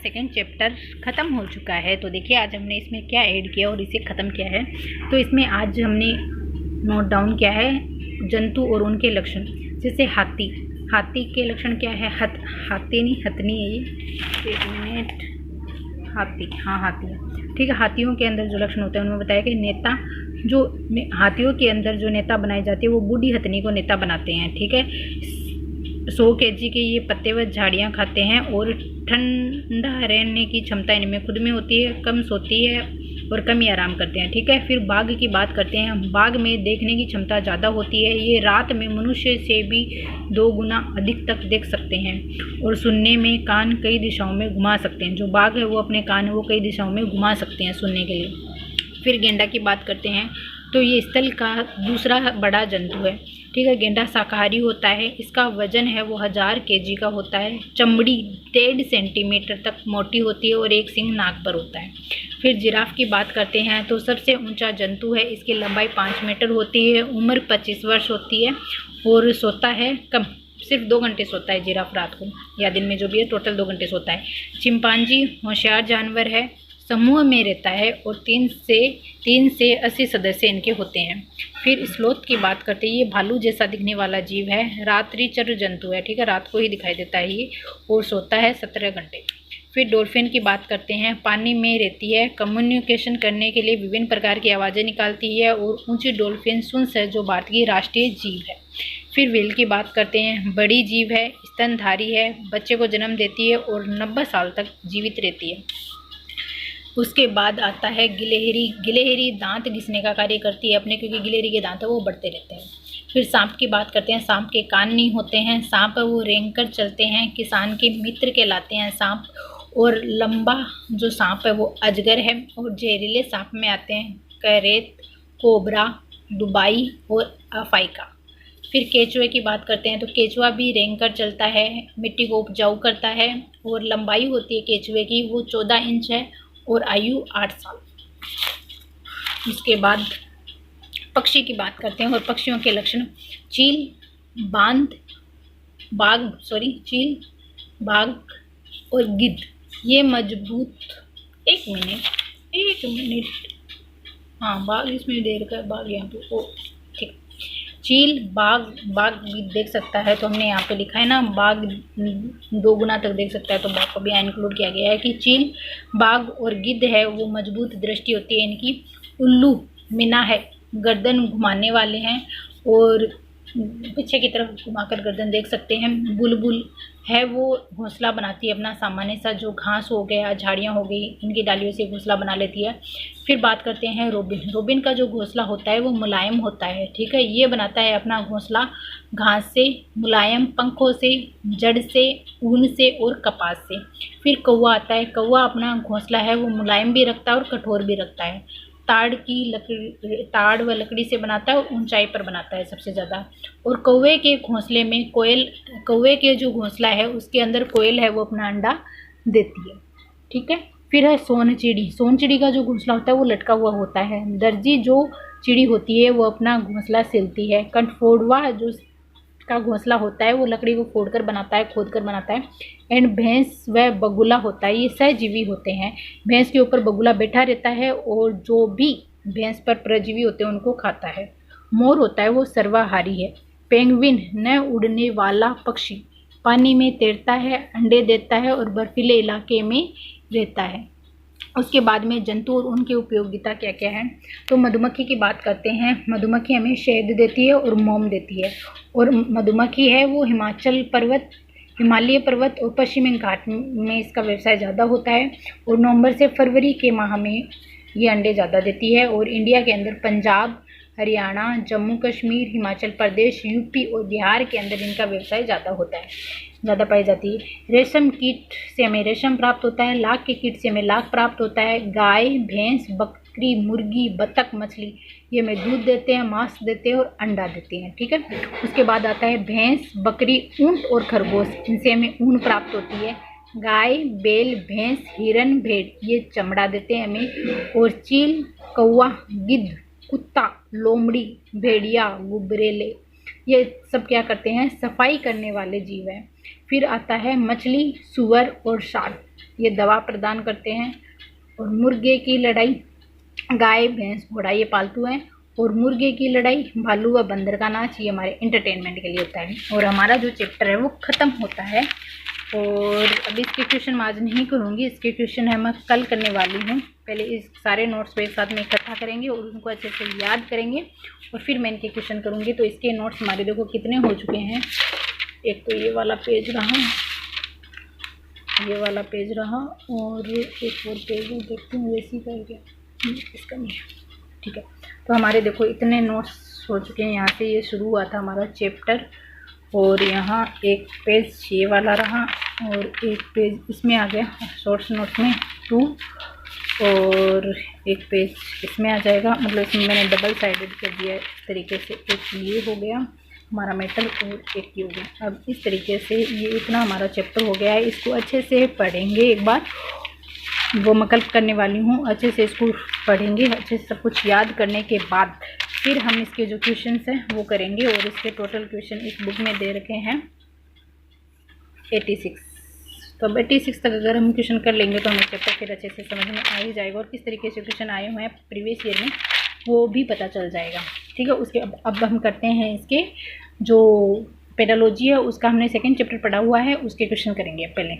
Second chapter ख़त्म हो चुका है। तो देखिए आज हमने इसमें क्या ऐड किया और इसे ख़त्म किया है। तो इसमें आज हमने नोट डाउन किया है जंतु और उनके लक्षण। जैसे हाथी, हाथी के लक्षण क्या है? हाथी नहीं, हथनी है ये, एक मिनट। हाथी, हाँ हाथी है, ठीक है। हाथियों के अंदर जो लक्षण होते हैं उनमें बताया कि नेता, जो हाथियों के अंदर जो नेता बनाई जाती है वो बूढ़ी हथनी को नेता बनाते हैं, ठीक है। 100 kg के ये पत्ते व झाड़ियाँ खाते हैं और ठंडा रहने की क्षमता इनमें खुद में होती है, कम सोती है और कम ही आराम करते हैं, ठीक है। फिर बाघ की बात करते हैं। बाघ में देखने की क्षमता ज़्यादा होती है, ये रात में मनुष्य से भी 2 गुना अधिक तक देख सकते हैं और सुनने में कान कई दिशाओं में घुमा सकते हैं। जो बाघ है वो अपने कान वो कई दिशाओं में घुमा सकते हैं सुनने के लिए। फिर गेंडा की बात करते हैं। तो ये स्थल का दूसरा बड़ा जंतु है, ठीक है। गेंडा शाकाहारी होता है, इसका वजन है वो 1000 kg का होता है। चमड़ी 1.5 सेंटीमीटर तक मोटी होती है और एक सिंग नाक पर होता है। फिर जिराफ की बात करते हैं। तो सबसे ऊंचा जंतु है, इसकी लंबाई 5 मीटर होती है, उम्र 25 वर्ष होती है और सोता है कम, सिर्फ 2 घंटे सोता है जिराफ, रात को या दिन में जो भी है, टोटल 2 घंटे सोता है। चिंपांजी होशियार जानवर है, समूह में रहता है और 3 से 80 सदस्य इनके होते हैं। फिर स्लोथ की बात करते हैं। ये भालू जैसा दिखने वाला जीव है, रात्रिचर जंतु है, ठीक है, रात को ही दिखाई देता है ये और सोता है 17 घंटे। फिर डॉल्फिन की बात करते हैं। पानी में रहती है, कम्युनिकेशन करने के लिए विभिन्न प्रकार की आवाज़ें निकालती है और ऊंची डॉल्फिन सुंस है जो भारत की राष्ट्रीय जीव है। फिर व्हेल की बात करते हैं। बड़ी जीव है, स्तनधारी है, बच्चे को जन्म देती है और 90 साल तक जीवित रहती है। उसके बाद आता है गिलहरी। गिलहरी दांत घिसने का कार्य करती है अपने, क्योंकि गिलहरी के दांत है वो बढ़ते रहते हैं। फिर सांप की बात करते हैं। सांप के कान नहीं होते हैं, सांप वो रेंग कर चलते हैं, किसान के मित्र कहलाते हैं सांप। और लंबा जो सांप है वो अजगर है और जहरीले सांप में आते हैं करेत, कोबरा, दुबाई और अफाइका। फिर केचुए की बात करते हैं। तो केचुआ भी रेंग कर चलता है, मिट्टी को उपजाऊ करता है और लंबाई होती है केचुए की वो 14 इंच है और आयु 8 साल। उसके बाद पक्षी की बात करते हैं और पक्षियों के लक्षण। चील, चील, बाघ और गिद्ध ये मजबूत, एक मिनट, हाँ बाघ इसमें देर का, बाघ यहाँ पे, ओ ठीक। चील, बाघ गिद्ध देख सकता है, तो हमने यहाँ पे लिखा है ना बाघ 2 गुना तक देख सकता है, तो बाघ को भी यहाँ इंक्लूड किया गया है कि चील, बाघ और गिद्ध है वो मजबूत दृष्टि होती है इनकी। उल्लू मीना है, गर्दन घुमाने वाले हैं और पीछे की तरफ घुमाकर गर्दन देख सकते हैं। बुलबुल है वो घोंसला बनाती है अपना, सामान्य सा जो घास हो गया, झाड़ियाँ हो गई, इनकी डालियों से घोंसला बना लेती है। फिर बात करते हैं रोबिन। रोबिन का जो घोंसला होता है वो मुलायम होता है, ठीक है। ये बनाता है अपना घोंसला घास से, मुलायम पंखों से, जड़ से, ऊन से और कपास से। फिर कौवा आता है। कौवा अपना घोंसला है वो मुलायम भी रखता है और कठोर भी रखता है। ताड़ व लकड़ी से बनाता है और ऊंचाई पर बनाता है सबसे ज़्यादा। और कौवे के घोंसले में कौवे के जो घोंसला है उसके अंदर कोयल है वो अपना अंडा देती है, ठीक है। फिर है सोनचिड़ी। सोनचिड़ी का जो घोंसला होता है वो लटका हुआ होता है। दर्जी जो चिड़ी होती है वो अपना घोंसला सिलती है। कंठफोड़वा जो का घोंसला होता है वो लकड़ी को खोद कर बनाता है। एंड भैंस व बगुला होता है, ये सहजीवी होते हैं। भैंस के ऊपर बगुला बैठा रहता है और जो भी भैंस पर परजीवी होते हैं उनको खाता है। मोर होता है वो सर्वाहारी है। पेंगुइन न उड़ने वाला पक्षी, पानी में तैरता है, अंडे देता है और बर्फीले इलाके में रहता है। उसके बाद में जंतु और उनकी उपयोगिता क्या क्या है। तो मधुमक्खी की बात करते हैं। मधुमक्खी हमें शहद देती है और मोम देती है। और मधुमक्खी है वो हिमालय पर्वत और पश्चिमी घाट में इसका व्यवसाय ज़्यादा होता है और नवंबर से फरवरी के माह में ये अंडे ज़्यादा देती है। और इंडिया के अंदर पंजाब, हरियाणा, जम्मू कश्मीर, हिमाचल प्रदेश, यूपी और बिहार के अंदर इनका व्यवसाय ज़्यादा होता है, ज़्यादा पाई जाती है। रेशम कीट से हमें रेशम प्राप्त होता है। लाख के कीट से हमें लाख प्राप्त होता है। गाय, भैंस, बकरी, मुर्गी, बतख, मछली ये हमें दूध देते हैं, मांस देते हैं और अंडा देते हैं, ठीक है। उसके बाद आता है भैंस, बकरी, ऊंट और खरगोश, इनसे हमें ऊन प्राप्त होती है। गाय, बैल, भैंस, हिरन, भेड़ ये चमड़ा देते हैं हमें। और चील, कौवा, गिद्ध, कुत्ता, लोमड़ी, भेड़िया, गुबरेले ये सब क्या करते हैं, सफाई करने वाले जीव हैं। फिर आता है मछली, सूअर और शार्क, ये दवा प्रदान करते हैं। और मुर्गे की लड़ाई, गाय भैंस घोड़ा ये पालतू हैं। और मुर्गे की लड़ाई, भालू व बंदर का नाच, ये हमारे इंटरटेनमेंट के लिए होता है। और हमारा जो चैप्टर है वो ख़त्म होता है। और अभी इसके क्वेश्चन मैं आज नहीं करूँगी, इसके क्वेश्चन है मैं कल करने वाली हूँ। पहले इस सारे नोट्स को एक साथ में इकट्ठा करेंगे और उनको अच्छे से याद करेंगे और फिर मैं इनके क्वेश्चन करूँगी। तो इसके नोट्स हमारे देखो कितने हो चुके हैं। एक तो ये वाला पेज रहा, ये वाला पेज रहा, और एक और पेज देखती हूँ वैसी कर गया, इसका नहीं है, ठीक है। तो हमारे देखो इतने नोट्स हो चुके हैं। यहाँ से ये शुरू हुआ था हमारा चैप्टर, और यहाँ एक पेज ये वाला रहा और एक पेज इसमें आ गया शॉर्ट्स नोट्स में 2, और एक पेज इसमें आ जाएगा, मतलब इसमें मैंने डबल साइडेड कर दिया है इस तरीके से। एक ये हो गया हमारा मेटल और एक ये हो गया। अब इस तरीके से ये इतना हमारा चैप्टर हो गया है। इसको अच्छे से पढ़ेंगे एक बार, वो मैं कल करने वाली हूँ। अच्छे से इसको पढ़ेंगे, अच्छे से सब कुछ याद करने के बाद फिर हम इसके जो क्वेश्चंस हैं वो करेंगे। और इसके टोटल क्वेश्चन इस बुक में दे रखे हैं 86। तो अब 86 तक अगर हम क्वेश्चन कर लेंगे तो हमें चैप्टर फिर अच्छे से समझ में आ ही जाएगा, और किस तरीके से क्वेश्चन आए हुए हैं प्रीवियस ईयर में वो भी पता चल जाएगा, ठीक है। उसके अब हम करते हैं इसके जो पेडालॉजी है उसका हमने सेकंड चैप्टर पढ़ा हुआ है, उसके क्वेश्चन करेंगे पहले।